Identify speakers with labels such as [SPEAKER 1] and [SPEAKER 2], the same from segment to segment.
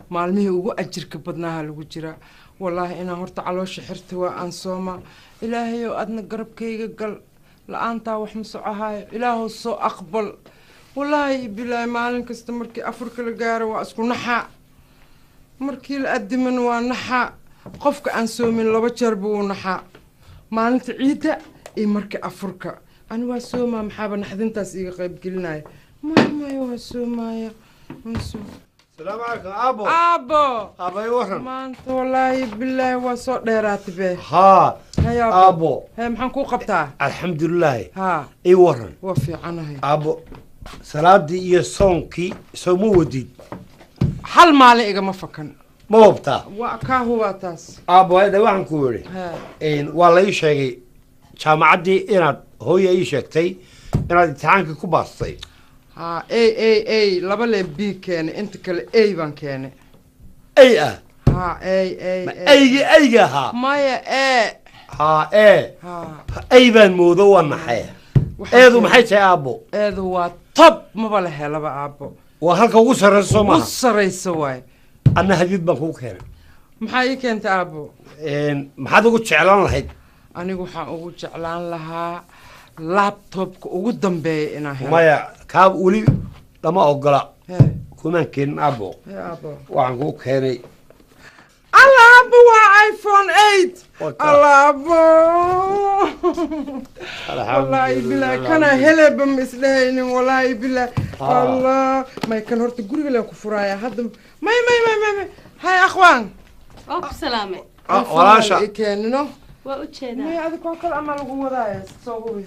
[SPEAKER 1] maalmihii ugu ajirka badnaa lagu jira wallahi ina horta caloosha xirta waa aan sooma ilaahayow adna garabkayga gal la'aanta wax ma socohay ilaahow soo aqbal wallahi bilaa maalin kasta markii afurka la gaaro waa isku naxa markii la adiman waa naxa qofka aan soomin laba jeer buu naxa maalinta ciida iyo markii afurka ani waa sooma maxaaba naxdintaas iga qayb gelinay ma waa soomaya
[SPEAKER 2] السلام عليكم ابو ابو يورن
[SPEAKER 1] ما انت والله بالله وصو ديرات به
[SPEAKER 2] ها يا ابو
[SPEAKER 1] هي محن كو قبطا
[SPEAKER 2] الحمد لله
[SPEAKER 1] ها
[SPEAKER 2] اي ورن
[SPEAKER 1] وفي عنها
[SPEAKER 2] ابو صلاتي iyo soonki soo mu wadid
[SPEAKER 1] hal maal iga ma fakan
[SPEAKER 2] ma wabta
[SPEAKER 1] waa ka huwa taas
[SPEAKER 2] ابو hada waxan ku wari waa la ii sheegay jaamacadii inaad hooyo ii sheegtay inaad imtixaanka ku baastay
[SPEAKER 1] اي لبا لي بي كان انت كل اي بان كان
[SPEAKER 2] اي اي ها
[SPEAKER 1] مايا اي
[SPEAKER 2] ها اي بان موضوع ومحي ايدو maxay tahay aabo
[SPEAKER 1] eedu waa top ma bala helaba aabo
[SPEAKER 2] waa halka ugu sareyso ma
[SPEAKER 1] sareyso way
[SPEAKER 2] ana hadid baan ku keenay
[SPEAKER 1] maxay ii keentay aabo
[SPEAKER 2] maxaad ugu jeclaan lahayd
[SPEAKER 1] anigu waxaan ugu jeclaan lahaa laptopka ugu dambeeyay inaan helo
[SPEAKER 2] maya ka wali lama ogola kuma keen abo waxaan ku keenay
[SPEAKER 1] أبو آيفون 8 الله أبو والله بالله كان هلا بمثلين والله بالله الله ما يكن هرت قريب لك فرايا هذا ما هاي أخوان
[SPEAKER 3] سلامة
[SPEAKER 2] ولا شيء
[SPEAKER 1] كأنه
[SPEAKER 3] وأتشهد
[SPEAKER 1] ما هذا كل أمل قوة ذا يسوي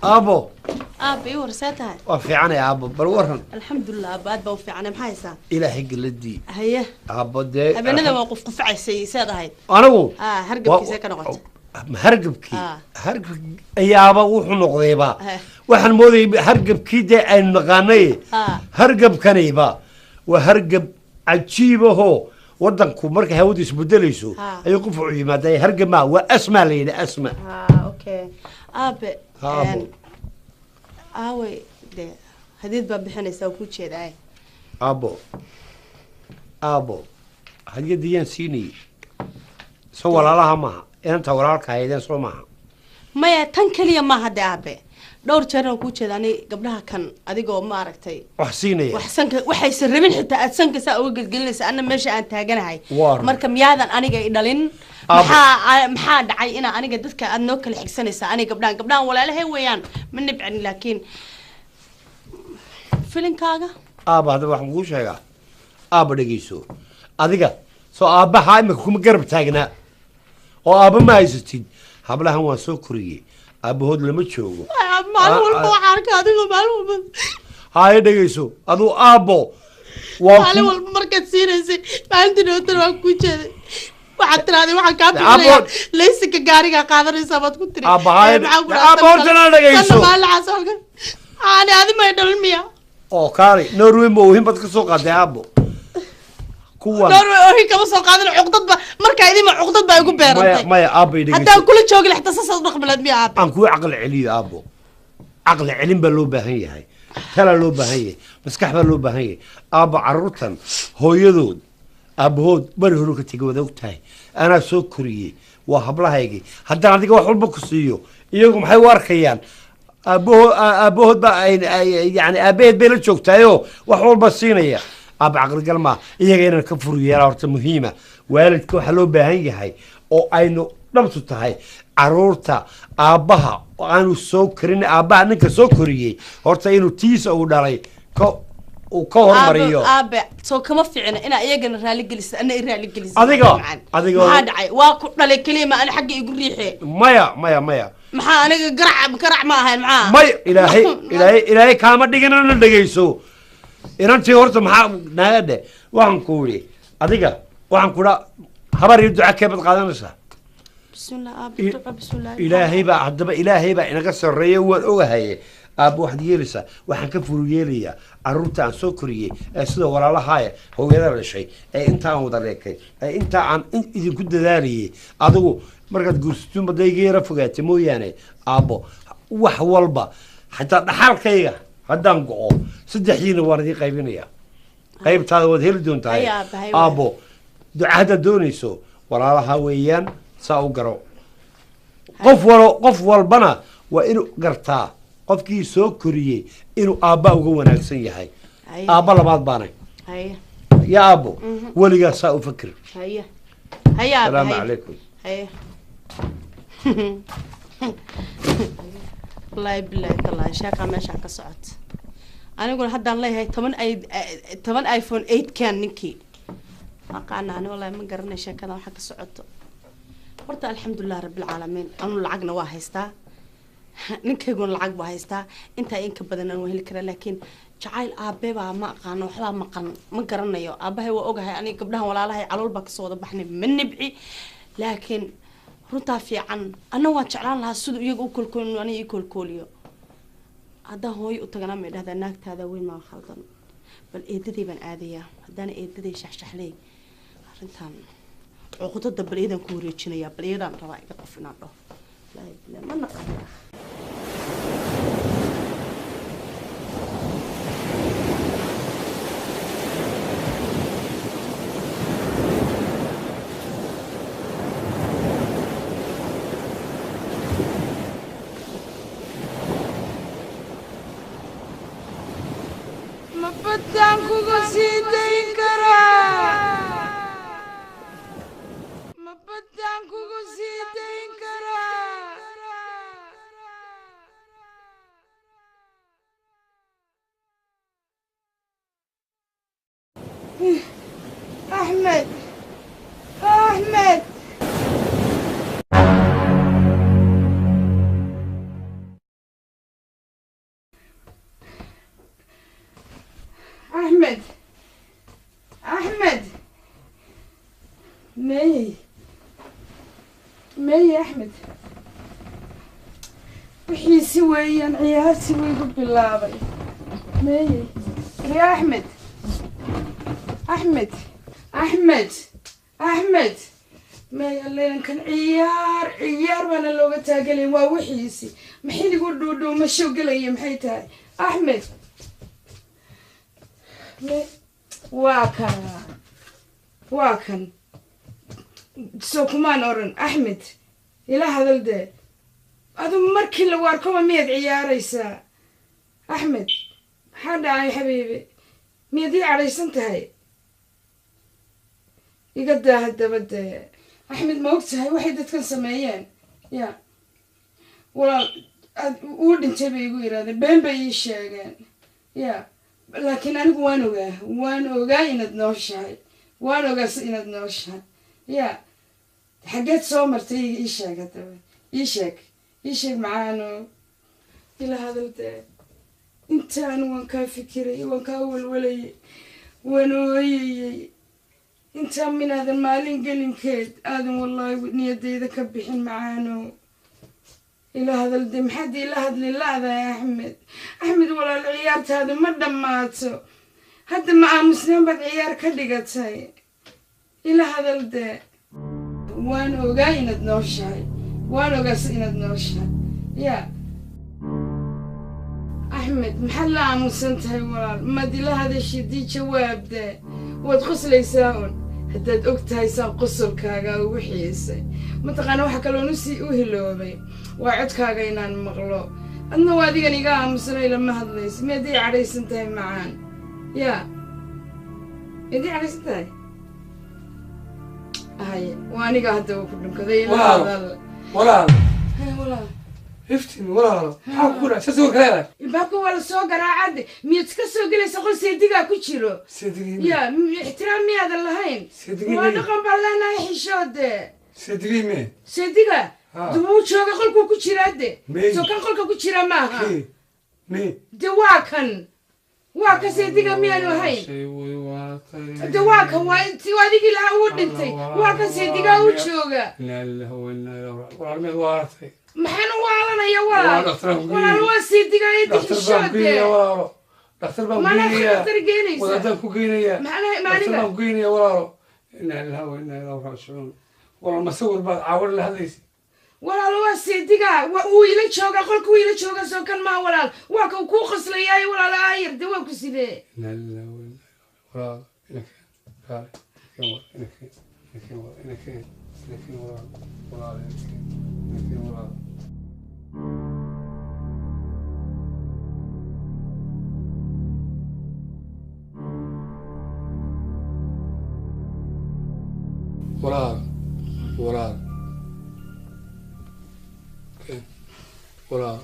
[SPEAKER 2] أبو
[SPEAKER 3] أبي ورساتها
[SPEAKER 2] وفي عنا يا أبو بالورهن
[SPEAKER 3] الحمد لله بعد بوفي عنا محايسة
[SPEAKER 2] إلهي قلدي
[SPEAKER 3] هي
[SPEAKER 2] أبو ده
[SPEAKER 3] أبي أنا موقف قفعي سيد هاي
[SPEAKER 2] أنا هو
[SPEAKER 3] هرقب كيسة كنا قلت
[SPEAKER 2] هرقبكي هرقب يا أبا وحنا نقضيبا وحنا مودي هرقبكي ده النغانية هرقب كنيبا وهرقب عجيبه هو ودنكم مركه هودي سبدليسو أيوقف عيما ده هرقب ما وأسمع لي أسمع
[SPEAKER 3] أوكي أبي آوي ده هديد باب بحنا يسوي شيء ده
[SPEAKER 2] أبو هدي ديان سيني سوى لها ما أنت وراك هيدين سو معها
[SPEAKER 3] ما تنكلي ما هذا أبي دور جرنا كوتش داني قبلها كان أديكو ما عرفتي
[SPEAKER 2] وحسيني
[SPEAKER 3] وحسنك وحيسربين حتى أتسنك سأقول جلس أنا ماشي أنت هجنا هاي مركم ياذن أنا جاي دلين محا دعي أنا جدتك أنا نوكل حسني أنا قبلها ولا له ويان من نبعني لكن فيلم كاغا
[SPEAKER 2] هذا واحد مقولش هيا دقيسو أديكا سو هاي مكوم قرب تاجنا ما يزتين هبلها هو سكري هود لما تشوفه
[SPEAKER 3] معلوم البوحارك هذا معلوم
[SPEAKER 2] هاي دقيسو أدو معلوم
[SPEAKER 3] المركز سيرسي ما عندنا ترى كوتشة وحتى هذه واحد كابي ليس كجاري قادر يسافر كتير
[SPEAKER 2] هاي جنا دقيسو
[SPEAKER 3] ما العسل أنا هذه ما يدل مياه
[SPEAKER 2] كاري نروي موهم بتكسو قادي كوان
[SPEAKER 3] نروي كم سوق هذا العقدة مركا إذا ما عقدة بيقول بيرنتي
[SPEAKER 2] ما يا أبي
[SPEAKER 3] حتى كل شغل حتى صدق بلاد مياه أبي
[SPEAKER 2] أنكو عقل علي أبو عقل علم بلو بهية هاي تلا لو بهية مسكح بلو بهية أبو عروتن هو يدود أبهود برهروك تيجوا ذوقتاي أنا سكري وهبلها يجي حتى عندك واحد بكسيو يوم حوار خيان أبوه يعني أبيت بين شوكتايو وحول بسينية أب عقل قلما إيجينا كفر يا رأت مهمة والدك وحلو بهاي هاي أو أينو نبتو تهاي عرورتا أبها وأنا سكرين أبها نك سكرية هرتا إنه تيس أو داري وكور مريو
[SPEAKER 3] أب سو كم فينا أنا إيجينا رالي جلس أنا رالي جلس
[SPEAKER 2] أديكو
[SPEAKER 3] ما دعي واكل لك كلمة أنا حقي يقول ريحي
[SPEAKER 2] مايا
[SPEAKER 3] محا أنا قرع ما هاي معاه
[SPEAKER 2] مايا إلهي كامل ديجنا ندقيسو إنتي هرت محا نادى وعن كوري أديكا وعن كورا خبر يدعى كيف تقادنسا
[SPEAKER 3] بسم الله بسم الله
[SPEAKER 2] إلهي بقى عدبا إلهي بقى إنك السرية والأوهاي أبو واحد يلسا وحن كفروا يليا عروتا عن سكرية سيدا ولا لا هاي هو يدر الشيء أنت عن وضريكي أنت عن إذا كنت ذاري أدو مركز قرستون بدأي غير فقاتي مو يعني أبو وحوالبا حتى نحال كيغا هدان قو سدحين واردي قيبينيا قيبت هذا ودهيل دون تاي أبو هذا دونيسو ولا لا هاويان ساو قرو قف والبنا وإنو قرطا قف كي سو كوريي إنو آبا وقوانا لسن هاي آبا لبعض باني يا أبو ولقا ساو فكر
[SPEAKER 3] هيا
[SPEAKER 2] السلام عليكم
[SPEAKER 3] هيا والله بالله الله شاكا ما شاكا صعد أنا أقول حتى الله هاي تمن آيفون 8 كان نكي أقعنا أنا والله ما قرنا شاكا وحكا صعدته قلت الحمد لله رب العالمين أنا العقنا واهيستا نكي يقول العقب واهيستا أنت إنك بدنا نوهل كرا لكن جعيل أبيبا ما قانو وحلا ما قرنا يو أباهي وأوجها أنا قبلها ولا لها على البك صودا بحني من نبعي لكن runtaa fiican ana waa jeclaan lahaa sidoo iyagu u kulkulno ani ikul kuliyo hada hooy u tagana ma dhahda naagtaada weyn ma khaldan bal eedadii ban aadaya hadana eedadii shaxshaxlay arintan uqudada bal eedan ku wareejinaya bal eedan rabaa iga qof inaan dhaho la ma naqan
[SPEAKER 1] بدان كوغا سيدين كرا أحمد أحمد أحمد أحمد مي يا أحمد وحي سويا عيالتي ويقول بالله مي يا أحمد أحمد أحمد أحمد مي الليلة كان عيار وانا لو تاقلي ووحيسي محيل يقول دودو مشو قلي محيتاي أحمد مي واكن سو كمان أورن أحمد إلى هذا الدي هذا مركي لو واركم ميد عياريسا أحمد حدا يا حبيبي ميدي عريس انتهي يقدر هدا بدا أحمد ما وقتها واحد كان سمعيان يا ولا ودن تبي يقول هذا بين بيشاقان يا لكن أنا وانوغا إند نوشاي وانوغا إند نوشاي يا حاجات صومرتي إيشاك معانو إلى هذا الدين انت أنا وان كان فكري وان كان أول ولي وانوي انت من هذا المالين قلن كيد آدم والله نيدي إذا كبحين معانو إلى هذا الدم حد إلى هذا لله يا أحمد ولا العيار هذا ما دماتو هذا مع مسلم بعد عيار كدقتي إلى هذا الدم وانو قايند نوشاي وانو قاسيند نوشاي يا أحمد محلا مسنتهي ورال ما دي له هذا الشيء دي جواب ده وتخص ليساون حتى أختها سان قصر كاغا وحيسي متقنا waxa kale oo si u hiloobay waa codkaaga inaan maqlo adna waa adiga niga aamusnay lama hadlayso meedii cadaysantahay macaan ya meedii cadaysantahay ay waa aniga hadda ku dhunkaday
[SPEAKER 4] walaal افتني ولا حاكونا ساسو كلا
[SPEAKER 1] البابا ولا سو غراعد ميت كسو غليس قول سيديغا كجيرو
[SPEAKER 4] سيديغي
[SPEAKER 1] يا احترامي هذا اللهين ما دقن بلانا حشود
[SPEAKER 4] سيديغي مي
[SPEAKER 1] سيديغا دو جوغا قلكو كجيراده سو كان قلكو كجيرا maaha
[SPEAKER 4] مي
[SPEAKER 1] دواكن واك سيديغا ميانو هاي دواكن وانتي واديغي لا ودنتي واك سيديغا و جوغا
[SPEAKER 4] لا لا هو ولا وارتي
[SPEAKER 1] maxaan u waalanaya walaal waa sii digay
[SPEAKER 4] dishooda dhakhtar baan geynaya
[SPEAKER 1] wadada
[SPEAKER 4] ku geynaya
[SPEAKER 1] maaniga
[SPEAKER 4] ku geynaya walaalo inna lillahi wa inna ilayhi raaji'uun walaal masawir baad caawin la hadlaysi
[SPEAKER 1] walaal waa sii diga uu ila jooga qolku ila jooga soo kan ma walaal waa ka ku qoslayay walaal ayir dawa ku sidee
[SPEAKER 4] inna lillahi wa inna walaal inaka walaal ولا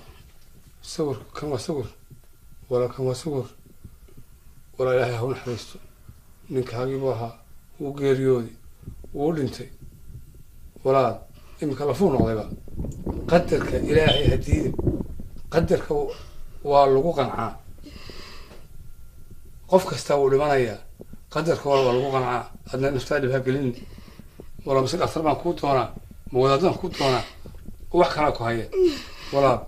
[SPEAKER 4] صور كم صور ولا كم صور ولا إلهي هون حريستو نك هاجي بوها وغيريودي ودنتي ولا إمك لفون عليها قدرك إلهي هديد قدرك واللغو قنعا قف كستاو لمنايا قدرك واللغو قنعا أدنى نفتالي بها قليل ولا مسك أكثر ما كوتونا مودادنا كوتونا وح كنا كهية ولا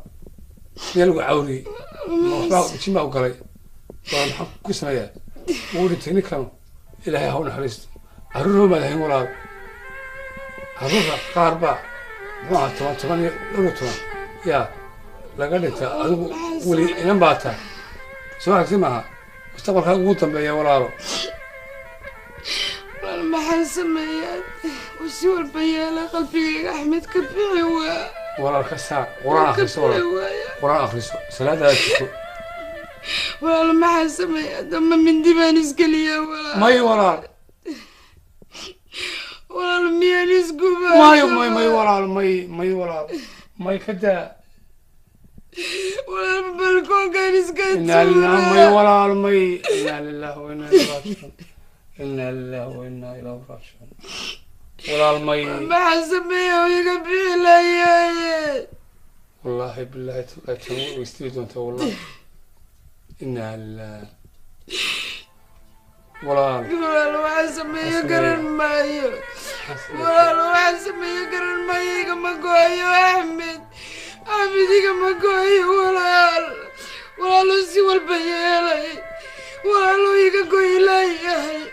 [SPEAKER 4] يلقى عوري ما شيء ما أقولي ولا محق كسمية ولد تاني كانوا إلهي هون حريست عرورهم ما لهم ولا عرورها قاربة ما تمانية لورتهم يا لقد أنت ولي ينبعتها سواء كسمها استقبل هالقوتهم بيا ولا
[SPEAKER 1] ما حسميات وسوى البيالة قلبي أحمد كبير
[SPEAKER 4] ولا الخساء ولا أخرس ولا أخرس سلادة
[SPEAKER 1] ولا ما حسميات دم من ديبان إسقلية ولا
[SPEAKER 4] ماي ولا
[SPEAKER 1] الميان إسقوبة
[SPEAKER 4] ماي ولا ماي ولا ماي كدا
[SPEAKER 1] ولا البلكون كان إسقاط
[SPEAKER 4] إنا لله ماي ولا ماي إنا لله وإنا إليه راجعون إنا لله وإنا إليه راجعون ولا المي
[SPEAKER 1] ما سميه ويقبل لي
[SPEAKER 4] والله بالله تموت ويستفيد أنت والله إنا لله ولا
[SPEAKER 1] ما سميه قرن ماي ولا ما سميه قرن ماي كما قوي أحمد كما قوي ولا لسي والبيالي ولا لو يقوي لي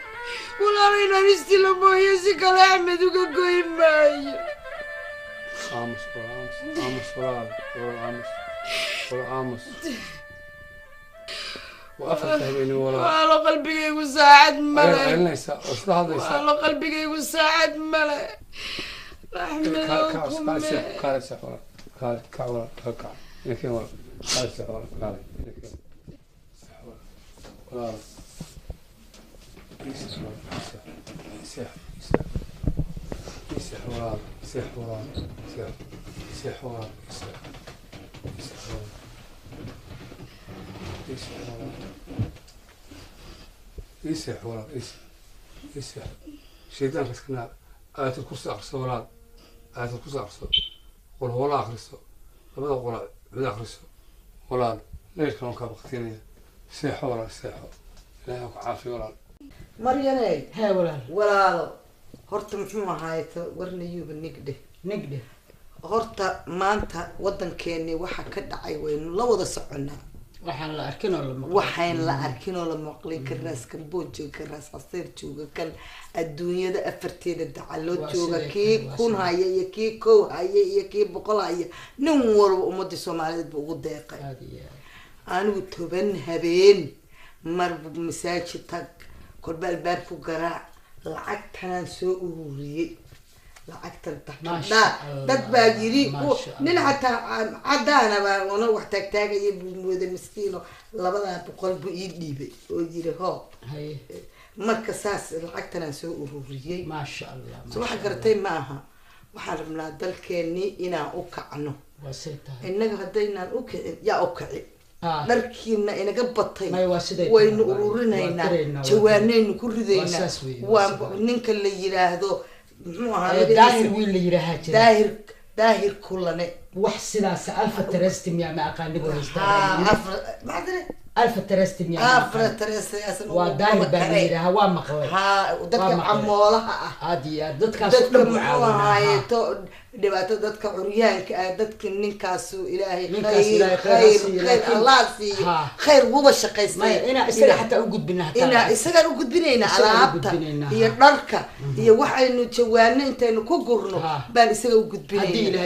[SPEAKER 1] ولا لينا نستلم مويسي قال أحمد وقوي ماي
[SPEAKER 4] عامس ولا عامس وأفرت بيني
[SPEAKER 1] ولا قلبي يساعد ملا
[SPEAKER 4] ولا
[SPEAKER 1] ولا قلبي يساعد ملا أحمد
[SPEAKER 4] يسح ولا يسح شيطان كسكنا آية الكرسي أخرسه ولا آية الكرسي أخرسه قل هو لا أخرسه لما تقول بدا أخرسه ولا ليش كانوا كابختينية سيح ولا لا يكون عافية ولا
[SPEAKER 5] مرياني
[SPEAKER 6] ها
[SPEAKER 5] walaalo horta muxuu ahaayeto warnayuuba nigdhe horta maanta wadankeeni waxa ka dhacay waynu la wada soconaa
[SPEAKER 6] waxaan la arkin oo la maqlay
[SPEAKER 5] waxaan la arkin oo la maqlay karaas kan boojo karaas xaseer jooga kan adduunyada afarteeda dacaloo jooga kii kun haya iyo kii kow haya iyo kii boqol haya nin walba ummadii Soomaaliyeed buu ugu deeqay anigu 10 habeen marba masaajid tag kolba albaabku garaac lacagtan soo ururiyay lacagtan taxda dad baa yiri nin hataa cadaana baa ona wax taagtaagay bulmooda miskiino 200 buu ii dhiibay oo yiri ho marka saas lacagtan soo ururiyay
[SPEAKER 6] ma sha Allah
[SPEAKER 5] soo waxa gartay ma aha waxaan rabnaa dalkeeni inaan u kacno innaga hadaynaan u kicin yaa u kicin dharkiina inaga batay waynu ururinaynaa jawaanaynu ku ridaynaa waa ninka la yiraahdo muxuu ahaa
[SPEAKER 6] daahir wiil la yiraahdo
[SPEAKER 5] daahir kulane
[SPEAKER 6] wax sidaas alfa tarestim yaa ma aqaanigo haystaa alfa tarestim waa daahir baa la yiraahdaa waa maqlay
[SPEAKER 5] dadka camoolaha ah
[SPEAKER 6] hadiya dadkaas
[SPEAKER 5] dadka muxuu ahaayeto dhibaato dadka curyaanka ah dadka ninkaas ilaahay khayr Allah siiyo khayr wuba shaqaystay
[SPEAKER 6] ina isaga xataa u gudbinaa
[SPEAKER 5] ina isaga u gudbinayna alaabta iyo dharka iyo waxaynu jawaano intaynu ku gurno baan isaga u gudbinayna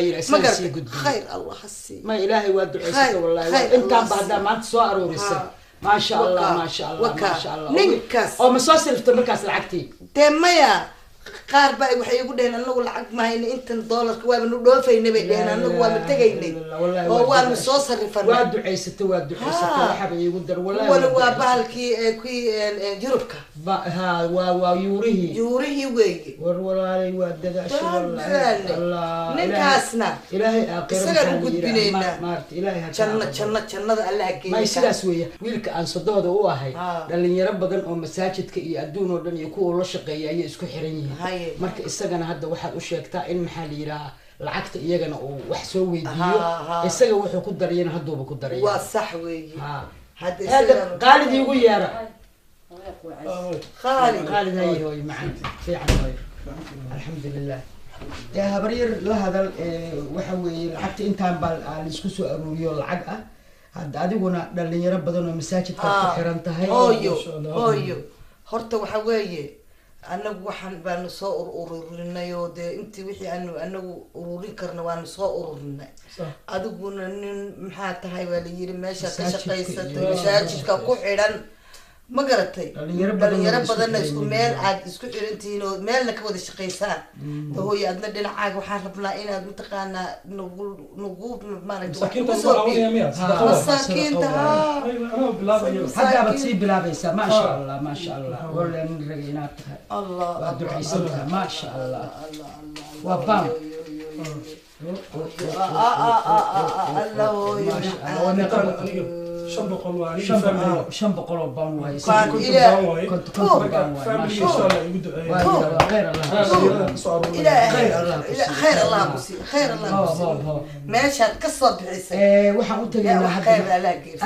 [SPEAKER 5] khayr Allah siiyo
[SPEAKER 6] ma ilaahay waa duceysay wallahi inta baada maanta soo aroorisay ما شاء الله ما شاء الله ما شاء الله
[SPEAKER 5] نكس
[SPEAKER 6] او مسوسل في مركز العقتي
[SPEAKER 5] تميا qaar baa waxay ugu dhaheen anagu lacag ma hayno intan dollarka waa nu dhoofayna bay dhaheen anagu waa matagaynay oo waa soo sarifan
[SPEAKER 6] waa duceysatay waxa bay igu dar
[SPEAKER 5] wala waa bahalkii Yurubka
[SPEAKER 6] ha waa yuurihi
[SPEAKER 5] weeye
[SPEAKER 6] walaalay waa dadaasho wallahi
[SPEAKER 5] Allah ninkaasna
[SPEAKER 6] ilaahay aakhir
[SPEAKER 5] isaga u gudbinayna
[SPEAKER 6] maarta ilaahay
[SPEAKER 5] jannada Allah geeyo
[SPEAKER 6] ma sidaas weeye wiilka aan sodooda u ahay dhalinyaro badan oo masaajidka iyo adduun oo dhan iyo kuwa la shaqeeya ay isku xiran yihiin marka isagana hadda waxaad u sheegtaa in maxaa la yiraahdaa lacagta iyagana uu wax soo weydiiyo isaga wuxuu ku darayeen haduuba ku daray
[SPEAKER 5] waa sax weeye
[SPEAKER 6] hadda isaga qaalid igu yeera
[SPEAKER 5] qaalid
[SPEAKER 6] hayo macaan fiican alxamdulillah ya habaryar la hadal waxa weeye lacagta intaan baa la isku soo aruuriyo lacag ah hadda adiguna dhalinyaro badan oo masaajidka ku xiran tahay
[SPEAKER 5] hooyo horta waxa weeye anagu waxaan baanu soo ururinay oo de intii wixii anagu ururin karna waanu soo ururinay adiguna nin maxaa tahay waa la yiri meesha ka shaqaysatay masaajidka ku xidhan ma garatay dhalinyaro badan isku meel aad isku xirantihiin oo meelna ka wada shaqaysaan hooyo adna dhinacaaga waxaan rabnaa inaad mataqaanaa nugu maaragtay masaakiinta
[SPEAKER 6] hadda baad sii bilaabaysaa ma sha Allah ma sha Allah wala nin ragaynaad tahay Allah waa ducaysanka ma sha Allah waa bam
[SPEAKER 5] Allah
[SPEAKER 7] شن بقول واني
[SPEAKER 6] شن بقول بان واي
[SPEAKER 5] كان
[SPEAKER 7] كنت
[SPEAKER 5] إلى
[SPEAKER 7] بان واي
[SPEAKER 6] كنت
[SPEAKER 7] marka
[SPEAKER 6] بان واي ما
[SPEAKER 7] family
[SPEAKER 6] شاء
[SPEAKER 7] insha
[SPEAKER 6] الله
[SPEAKER 7] Allah igu duceeyo
[SPEAKER 6] خير الله
[SPEAKER 5] إلى
[SPEAKER 6] خير الله
[SPEAKER 5] خير الله بسي خير الله بسي ماشي كسر بحسن
[SPEAKER 6] waxaan u tagaynaa
[SPEAKER 5] خير
[SPEAKER 6] hadda
[SPEAKER 5] لا قيف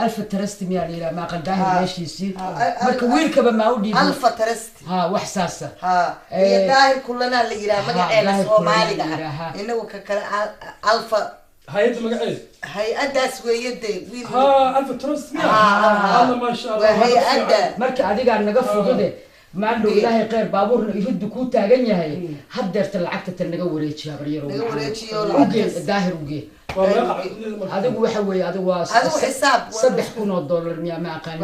[SPEAKER 6] ألف ترست ميال إلى ما قداه ماشيسي marka wiilkaba ma u dhiibin
[SPEAKER 5] ألف ترست
[SPEAKER 6] ها waxsaasa
[SPEAKER 5] ها هي داهر كلنا اللي يرى مقعد الصومالي إنه ككل ألف
[SPEAKER 7] hay'adda magaceed
[SPEAKER 5] hay-adaas weeyade wiil
[SPEAKER 7] ها ألف ترست مية الله ما شاء الله
[SPEAKER 5] hay-ada
[SPEAKER 6] marka adigaa naga fudude maandhow ilaahay kheyr baabuurna ihuddu kuu taagan yahay haddeerta lacagta tan naga wareejiya habaryaro
[SPEAKER 5] naga wareejiyo
[SPEAKER 6] ugee daahir ugee adigu waxa weeye adigu waa
[SPEAKER 5] adigu xisaab
[SPEAKER 6] $3,000 miyaa ma aqaani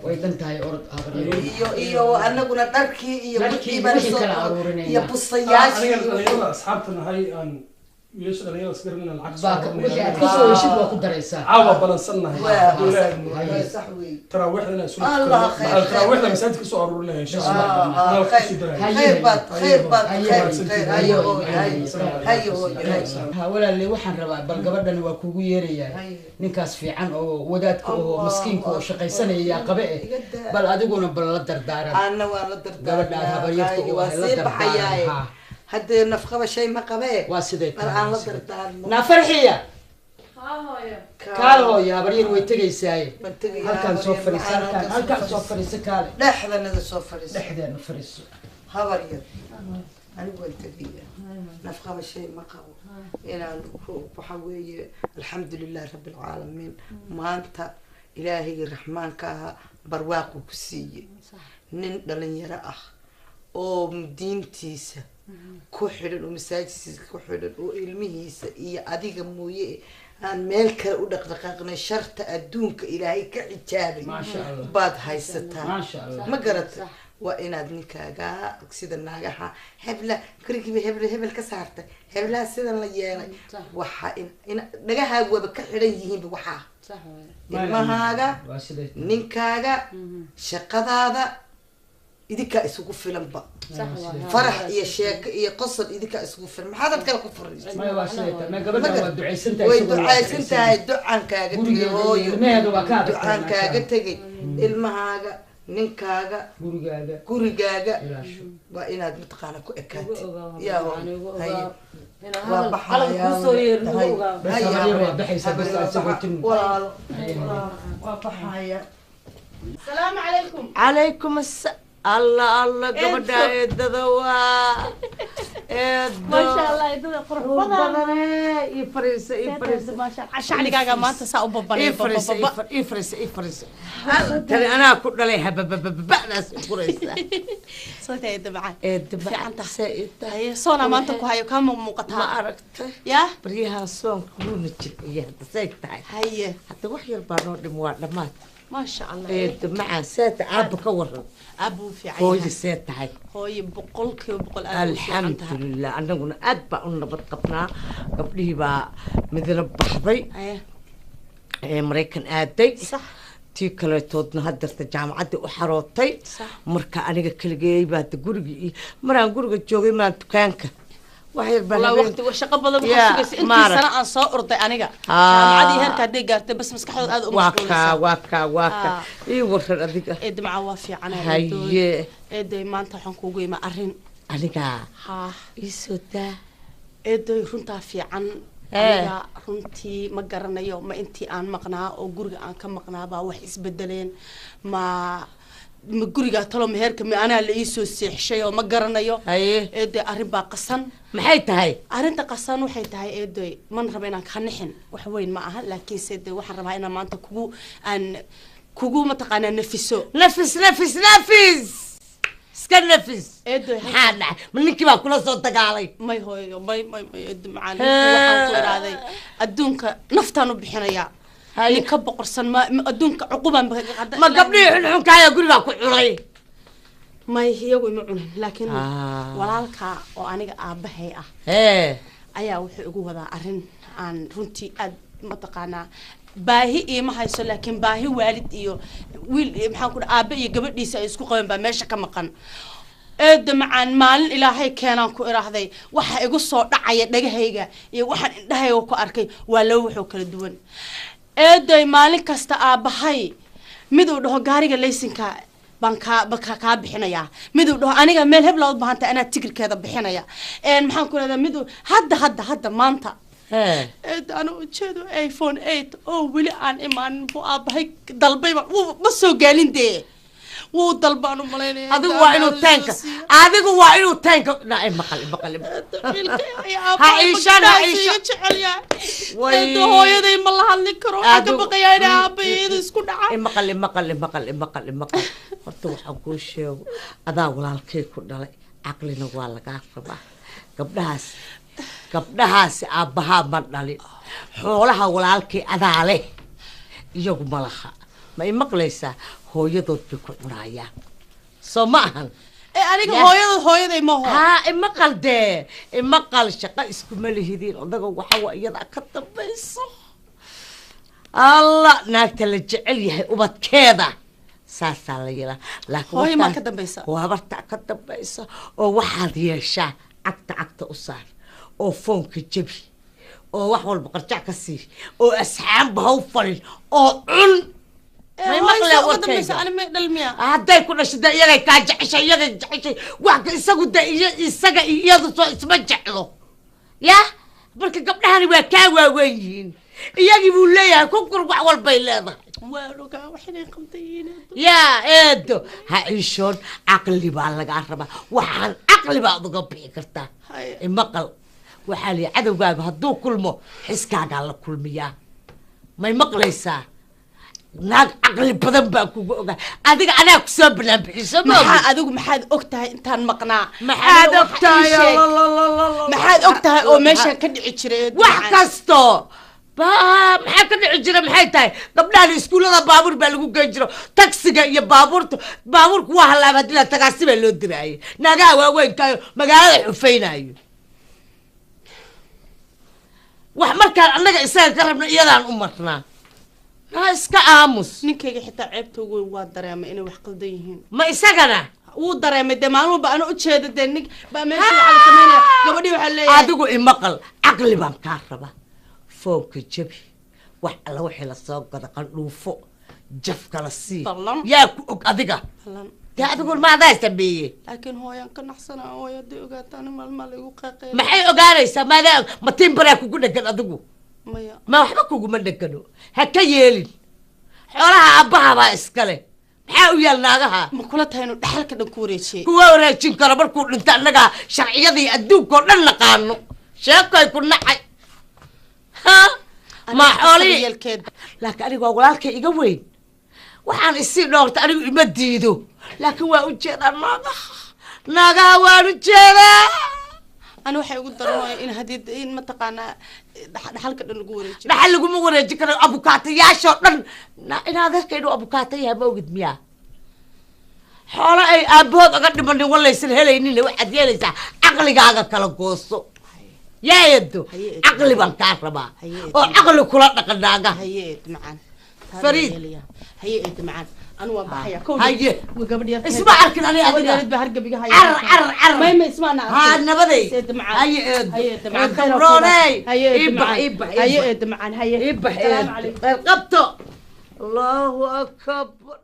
[SPEAKER 6] way dhan tahay orod habaryaro
[SPEAKER 5] iyo anaguna dharkii iyo
[SPEAKER 6] wixii kala aruurinayna
[SPEAKER 5] iyo bustayaashii
[SPEAKER 7] aniga asxaabta nahay aan wiilasha dhalinyarada isgarana lacag
[SPEAKER 6] wixii aad kasoo heshid waa ku daraysaa
[SPEAKER 7] caawa balansannahay
[SPEAKER 5] صح وي
[SPEAKER 7] تراويحنا
[SPEAKER 5] الله خير
[SPEAKER 7] تراويحنا مساجد كسو أرورنا إن شاء الله
[SPEAKER 5] خير بات خير بات خير
[SPEAKER 6] ha walaaley waxaan rabaa bal gabadhani waa kugu yeerayaa ninkaas fiican oo wadaadka oo maskiinka oo shaqaysanaya yaa qabe eh bal adiguna bal la dardaaran
[SPEAKER 5] ana waa la dardaaran
[SPEAKER 6] gabadhaan habaryarta oo
[SPEAKER 5] waa
[SPEAKER 6] la dardaaran
[SPEAKER 5] haddee nafqaba shay ma qabee
[SPEAKER 6] waa sidee
[SPEAKER 5] bal aan la dardaarno
[SPEAKER 6] naa farxiya kaal hooyo habaryar way tegaysaaye halkaan soo fadhiisa halkaan soo fadhiisa kaale
[SPEAKER 5] dhexdanada soo fadhiisa
[SPEAKER 6] dhexdeena fadhiiso
[SPEAKER 5] habaryar anigu waan tegaya nafqaba shay ma qabo inaan waxa weeye alxamdulilah rabbi alcaalamiin maanta ilaahayga raxmaanka ahaa barwaaqu ku siiyey nin dhalinyaro ah oo diintiisa ku xidhan oo masaajidkiisa ku xidhan oo ilmihiisa iyo adiga mooye aan meel kale u dhaqdhaqaaqnay sharta adduunka ilaahay ka xijaabay baad haysataa ma garata waa inaad ninkaaga sida naagaha hebla gurigiiba hebel ka saartay heblaha sidan la yeelay waxaa in dhagahaaga waaba ka xidhan yihiinba waxaa ilmahaaga ninkaaga shaqadaada idinkaa isugu filanba farax iyo sheeko iyo qosol idinkaa isugu filan maxaad ad kale ku fariistay way ducaysan tahay ducaan kaaga tegay hooyo ducaan kaaga tegay ilmahaaga ninkaaga gurigaaga waa inaad mataqaana ku ekaatay yaa waa baxaya
[SPEAKER 3] السلام عليكم
[SPEAKER 5] عليكم السلام الله الله قبدا يددوا
[SPEAKER 3] ما شاء الله يدد قرح بدن
[SPEAKER 5] يفرس
[SPEAKER 3] ما شاء الله شعلكاga maanta saa u babbanay
[SPEAKER 5] يفرس ترى انا كنت لها بأناس فريسة
[SPEAKER 3] صوتها يدبعان
[SPEAKER 5] دبعان
[SPEAKER 3] هي صونا maanta ku hayo kama muuqataa
[SPEAKER 5] ما عرفت
[SPEAKER 3] يا
[SPEAKER 5] بريها صون كلنا يا سيتاي
[SPEAKER 3] هي
[SPEAKER 5] حتى وحي البانو دموا دمات
[SPEAKER 3] ما شاء الله
[SPEAKER 5] مع سات اب كورن
[SPEAKER 3] ابو في عينها
[SPEAKER 5] هوي سات هاي
[SPEAKER 3] هوي بقولك وبقول
[SPEAKER 5] الحمد لله انغنا اد با نبد قبنا قبلي با مثل بحضي مريكان ادي صح tii kaleetoodna hadarta jaamacadda u xarootay marka aniga kaligay baad guriga maraan guriga joogay maan dukaanka waxay
[SPEAKER 3] baa waqti shaqo badan waxa sugaysa intii sana aan soo orday aniga jaamacadii heerka haday gaartay bas maskaxdooda aad u mashquulsan
[SPEAKER 5] waa ii waran adiga
[SPEAKER 3] maca waa fiican
[SPEAKER 5] haye
[SPEAKER 3] maanta waxaan kuugu imaa arrin
[SPEAKER 5] aniga
[SPEAKER 3] ha
[SPEAKER 5] ii soo daa
[SPEAKER 3] runtaa fiican aniga runtii ma garanayo ma intii aan maqnaa oo guriga aan ka maqnaa baa wax isbedeleen ma guriga talo meherka ma anaa la ii soo seexshay oo ma garanayo eeday arrin baa qasan
[SPEAKER 5] maxay tahay
[SPEAKER 3] arrinta qasan waxay tahay eeday man raba inaan ka nixin wax weyn ma aha laakiin seeday waxaan rabaa inaan maanta kugu mataqaanaa
[SPEAKER 5] nafis نفس حانا من نكي با كلا سو دغالay
[SPEAKER 3] may hooyo may macaan waxaan ku iraaday adduunka naftaan u bixinaya hay ka boqorsan ma adduunka cuquban
[SPEAKER 5] ma gabdhi xun kaaya guriga ku xulay
[SPEAKER 3] may iyagu ima cunin laakiin walaalka oo aniga aabahay ah ayaa wuxuu ugu wadaa arrin aan runtii aad mataqaanaa baahi ima hayso laakiin baahi waalid iyo wiil maxaan ku aabe iyo gabadhiisa ay isku qabeen baa meesha ka maqan macaan maalin ilaahay keenaan ku iraahday waxa igu soo dhacaya dhagahayga iyo waxaan indhahayga ku arkay waa loo wuxuu kala duwan eeday maalin kasta aabahay mid uu dhaho gaariga laysinka baan kaa bixinayaa mid uu dhaho aniga meel hebla u baahanta anaa tigirkeeda bixinaya maxaan ku leedahay mid uu hadda maanta أنا وجدوا آيفون 8 أو ولي عن إيمان بو أبهي ضلبي بس هو قالين ده وضلبانو ملايين
[SPEAKER 8] هذا هو إنه تانك هذا هو إنه تانك لا مقل هايشان
[SPEAKER 3] ويدو هو يدي ملا هالي كرو حاجة بقيا أنا أبي يسكون عام
[SPEAKER 8] مقل هرتو حقول شيء هذا ولا الكيك كله عقلنا ولا كافة gabdhahaas aabbahaa ma dhalin xoolaha walaalkii adaa leh iyagu ma laha ma i maqlaysaa hooyadood bay ku cunaayaan soo ma ahan
[SPEAKER 3] aniga hooyaday ma ho
[SPEAKER 8] imaqal dee imaqal shaqo iskuma lihidiin odaga waxaa iyada ka dambayso alla naagta la jecel yahay ubadkeeda saasaa la yidhaa laakiin habartaa ka dambaysa oo waxaad yeeshaa cagta u saar oo foonka jabi oo wax walba qarjac ka sii oo asxaabba ha u falin oo cun may maqlaa warkayga hadday ku dhashada iyagay kaa jeceshay wax isaga iyadu soo isma jeclo yaa marka gabdhahani waa kaa waaweyn yihiin iyagii buu leeyahay ku gur wax walbay leedahay yaa eedo ha iishoon caqli baa lagaa rabaa waxaan caqli baad uga bixi kartaa imaqal waxaa liya cadowgaaga hadduu kulmo xiskaagaa la kulmiyaa may maqlaysaa naag caqli badan baa kugu ogaa adiga anaa kusoo banaanbixiso
[SPEAKER 3] maxaad og tahay intaan maqnaa maxaad og tahay oo meeshaan ka dhici jiray
[SPEAKER 8] wax kasto maxaa ka dhici jira maxay tahay gabdhahan iskuullada baabuur baa lagu geyn jiro taksiga iyo baabuurku waa halaaba hadii la tagaasi baa loo diraayay naagaha waaweynkayo magaalada xufaynayo wax markaan annaga isaga ka rabna iyadaan u marnaa naa iska aamus
[SPEAKER 3] ninkayga xitaa ceebta weyn waa dareemay inay wax qaldan yihiin
[SPEAKER 8] ma isagana
[SPEAKER 3] wuu dareemay dee maalin walba ana ujeeda dee nin baa meesha waxaa samaynaya gabadhii waxaa leeyahay
[SPEAKER 8] adigu imaqal caqli baan kaa rabaa foonka jabi wax alla wixii lasoo gada qandhuufo jaf kala sii yaa ku og adiga dee adigu maadaa sameeyey
[SPEAKER 3] laakiin hooyaan ka naxsanaa hooyo hadday ogaataan maalmaa laigu qeeqeeya
[SPEAKER 8] maxay ogaanaysaa maadaa ma timbaraa kugu dhegan adigu
[SPEAKER 3] maya
[SPEAKER 8] ma waxba kuguma dhegano ha ka yeelin xoolaha aabbahabaa iskale maxaa u yaal naagaha
[SPEAKER 3] ma kula tahay inuu dhaxalka dhan ku wareejiyey
[SPEAKER 8] kuwa wareejin karo markuu dhinta annaga sharciyadii adduunkao dhan naqaano sheekay ku nacay ma xoolihii laakiin anigu waa walaalkay iga weyn waxaan isii dhoorta anigu ima diido laakiin waa ujeedaa naagaha waan ujeedaa
[SPEAKER 3] أنا waxay ugu daranay in hadii in ma taqaana dhaxalka dhan lagu wareejiyo
[SPEAKER 8] dhaxal lagu ma wareejin karo abukaatayaasho dhan inaad arkaydo abukaatayaha ma ogid miyaa xoolo ay aabahood uga dhimanin walaysan helaynin waxaad yeelaysaa caqligaaga kala gooso yaa yado caqli baan kaa rabaa oo caqli kula dhaqanaaga
[SPEAKER 3] hayeed macaan
[SPEAKER 8] fariid
[SPEAKER 3] hayeed macaan أنا وبحيا كودي
[SPEAKER 8] هاي
[SPEAKER 3] وقبل يا
[SPEAKER 8] اسمع أركن أنا
[SPEAKER 3] أدري بهرب بيها هاي
[SPEAKER 8] عر
[SPEAKER 3] ما يسمعنا
[SPEAKER 8] ها نبضي هاي كبروني
[SPEAKER 3] هاي معان هاي
[SPEAKER 8] السلام عليكم رقبته الله أكبر